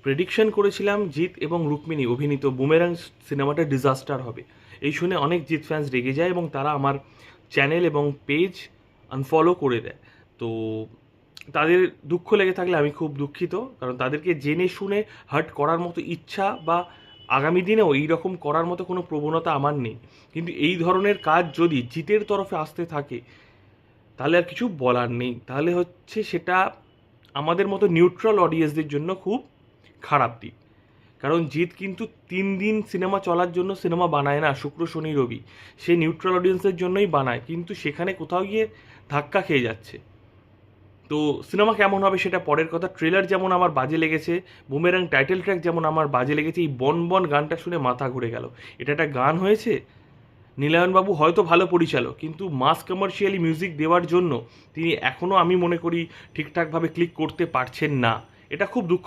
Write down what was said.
Prediction করেছিলাম জিৎ এবং রুক্মিণী অভিনীত বুমেরাং সিনেমাটা ডিজাস্টার হবে। এই শুনে অনেক জিৎ ফ্যান্স রেগে যায় এবং তারা আমার চ্যানেল এবং পেজ আনফলো করে দেয়। তো তাদের দুঃখ লেগে থাকলে আমি খুব দুঃখিত, কারণ তাদেরকে জেনে শুনে হার্ট করার মতো ইচ্ছা বা আগামী দিনেও এই রকম করার মতো কোনো প্রবণতা আমার নেই। কিন্তু এই ধরনের কাজ যদি জিতের তরফে আসতে থাকে তাহলে আর কিছু বলার নেই, তাহলে হচ্ছে সেটা আমাদের মতো নিউট্রাল অডিয়েন্সদের জন্য খুব খারাপ দিক। কারণ জিৎ কিন্তু 3 দিন সিনেমা চলার জন্য সিনেমা বানায় না, শুক্র শনি রবি। সে নিউট্রাল অডিয়েন্সের জন্যই বানায়, কিন্তু সেখানে কোথাও গিয়ে ধাক্কা খেয়ে যাচ্ছে। তো সিনেমা কেমন হবে সেটা পরের কথা। ট্রেলার যেমন আমার বাজে লেগেছে, বুমেরাং টাইটেল ট্র্যাক যেমন আমার বাজে লেগেছে, এই বন বন গানটা শুনে মাথা ঘুরে গেল। এটা একটা গান হয়েছে? নীলায়নবাবু হয়তো ভালো পরিচালক, কিন্তু মাস কমার্শিয়ালি মিউজিক দেওয়ার জন্য তিনি এখনও আমি মনে করি ঠিকঠাকভাবে ক্লিক করতে পারছেন না। এটা খুব দুঃখ।